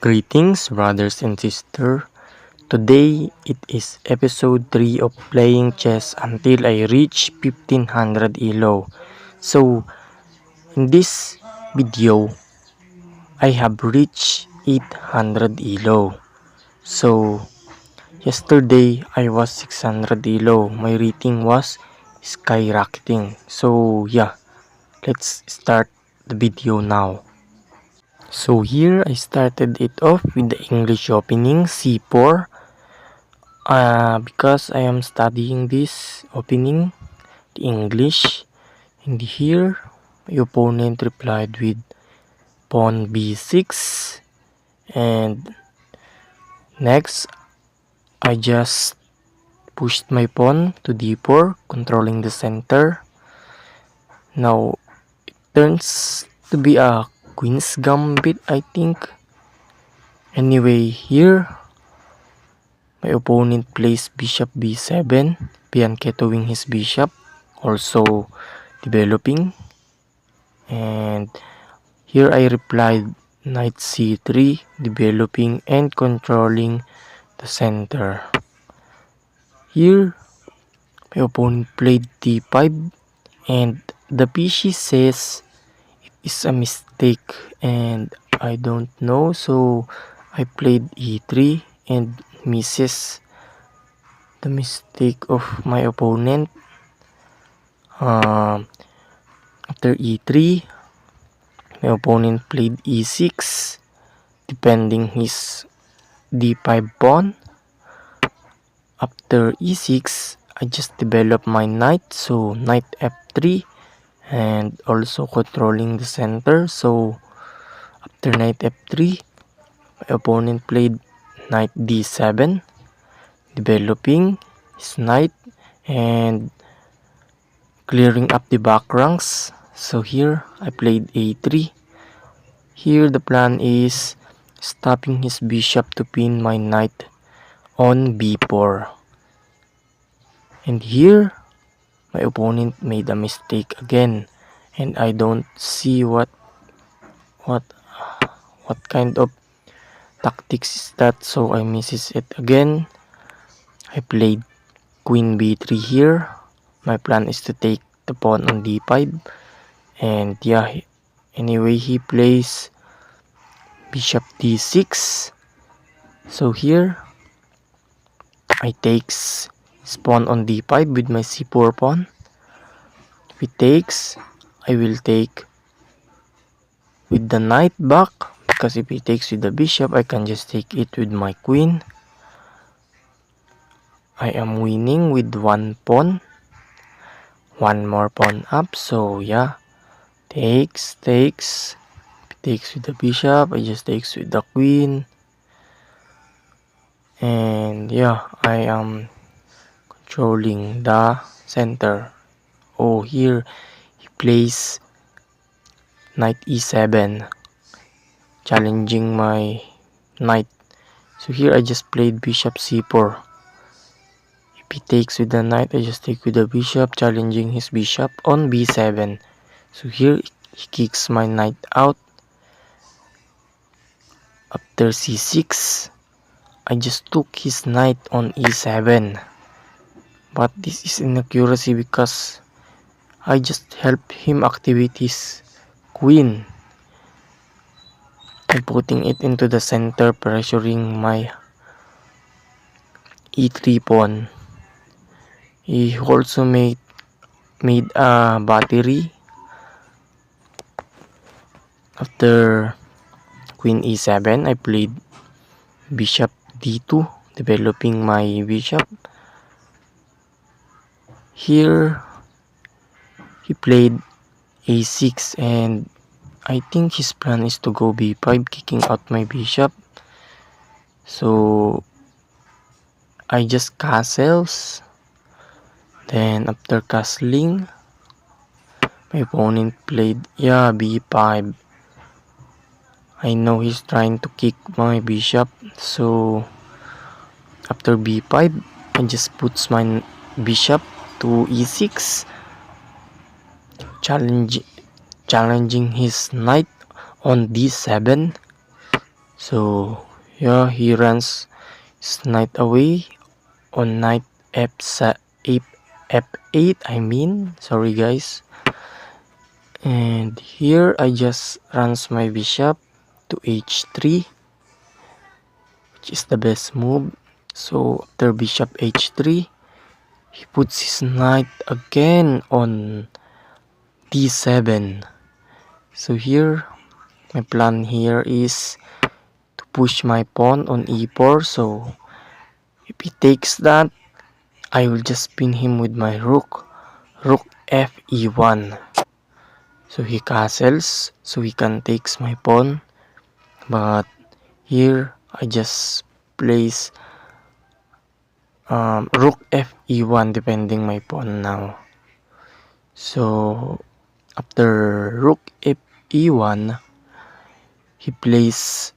Greetings, brothers and sisters. Today it is episode 3 of playing chess until I reach 1500 elo. So, in this video, I have reached 800 elo. So, yesterday I was 600 elo. My rating was skyrocketing. So, yeah, let's start the video now. So here I started it off with the English opening C4 because I am studying this opening, the English, and here my opponent replied with pawn b6, and next I just pushed my pawn to d4, controlling the center. Now it turns to be a queen's gambit, I think. Anyway, here my opponent plays bishop b7, fianchettoing his bishop, also developing. And here I replied knight c3, developing and controlling the center. Here my opponent played d5, and the PC says it is a mistake and I don't know, so I played e3 and misses the mistake of my opponent. After e3, my opponent played e6, defending his d5 pawn. After e6, I just developed my knight, so knight f3, and also controlling the center. So after knight f3, my opponent played knight d7, developing his knight and clearing up the back ranks. So here I played a3. Here the plan is stopping his bishop to pin my knight on b4. And here my opponent made a mistake again, and I don't see what kind of tactics is that, so I misses it again. I played queen b3 here. My plan is to take the pawn on d5, and yeah, anyway he plays bishop d6. So here I takes his pawn on d5 with my c4 pawn. If he takes, I will take with the knight back, because if he takes with the bishop, I can just take it with my queen. I am winning with one pawn, one more pawn up. So yeah, takes, if he takes with the bishop, I just takes with the queen. And yeah, I am controlling the center. Oh, here he plays knight e7, challenging my knight. So here I just played bishop c4. If he takes with the knight, I just take with the bishop, challenging his bishop on b7. So here he kicks my knight out. After c6, I just took his knight on e7. But this is inaccuracy because I just helped him activate his queen. I'm putting it into the center, pressuring my e3 pawn. He also made a battery. After queen e7, I played bishop d2, developing my bishop. Here he played a6, and I think his plan is to go b5, kicking out my bishop. So I just castles. Then after castling, my opponent played b5. I know he's trying to kick my bishop, so after b5, I just puts my bishop to e6, challenging his knight on d7. So yeah, he runs his knight away on knight f8, I mean, sorry guys. And here I just runs my bishop to h3, which is the best move. So after bishop h3, he puts his knight again on d7. So here, my plan here is to push my pawn on e4. So if he takes that, I will just pin him with my rook f e1. So he castles, so he can takes my pawn. But here I just place rook f e1 defending my pawn now. So after rook f e1, he plays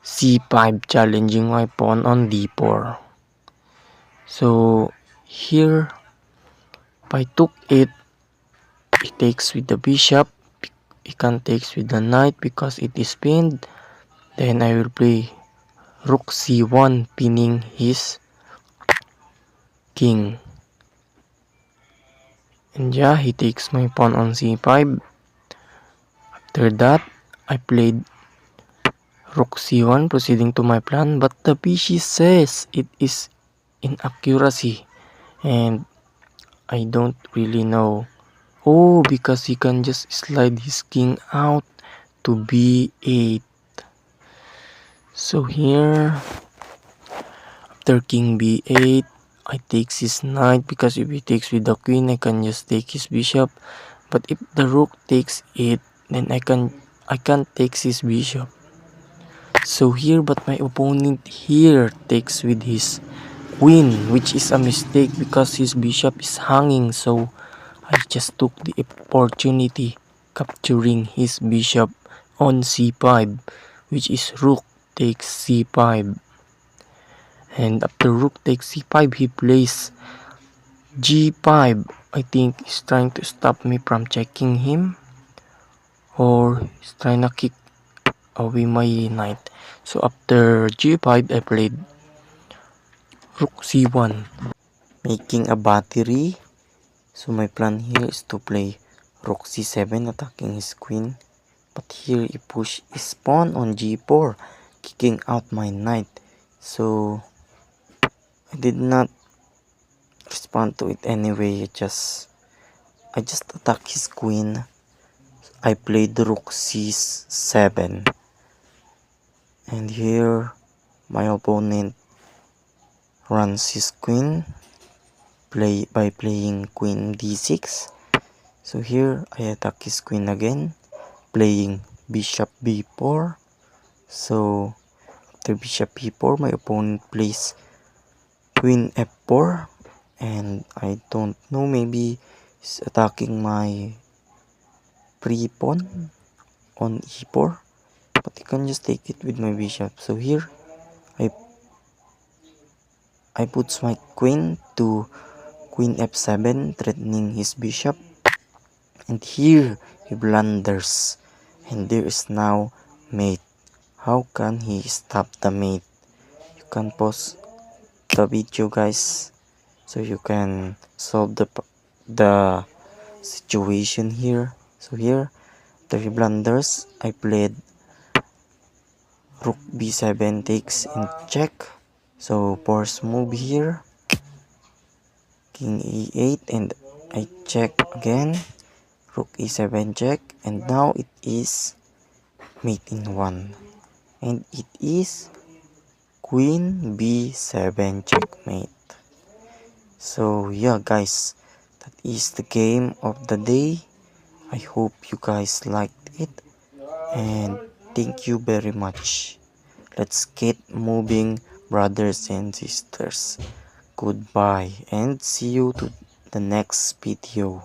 c5 challenging my pawn on d4. So here, if I took it, he takes with the bishop. He can't takes with the knight because it is pinned. Then I will play rook c1 pinning his king. And yeah, he takes my pawn on c5. After that, I played rook c1 proceeding to my plan, but the PC says it is inaccuracy and I don't really know. Oh, because he can just slide his king out to b8. So here, after king b8, I takes his knight because if he takes with the queen, I can just take his bishop. But if the rook takes it, then I can't take his bishop. So here, but my opponent here takes with his queen, which is a mistake because his bishop is hanging. So I just took the opportunity capturing his bishop on c5, which is rook takes c5. And after rook takes c5, he plays g5. I think he's trying to stop me from checking him, or he's trying to kick away my knight. So after g5, I played rook c1, making a battery. So my plan here is to play rook c7, attacking his queen. But here he pushed his pawn on g4, kicking out my knight. So I did not respond to it anyway. I just attacked his queen. I played rook c7. And here my opponent runs his queen by playing queen d6. So here I attack his queen again, playing bishop b4. So after bishop b4, my opponent plays queen f4, and I don't know, maybe he's attacking my free pawn on e4, but he can just take it with my bishop. So here I puts my queen to queen f7, threatening his bishop. And here he blunders, and there is now mate. How can he stop the mate? You can pause the video, guys, so you can solve the situation here. So here, after he blunders, I played rook b7 takes in check. So force move here, king e8, and I check again, rook e7 check, and now it is mate in 1, and it is queen b7 checkmate. So yeah guys, that is the game of the day. I hope you guys liked it, and thank you very much. Let's get moving, brothers and sisters. Goodbye and see you to the next video.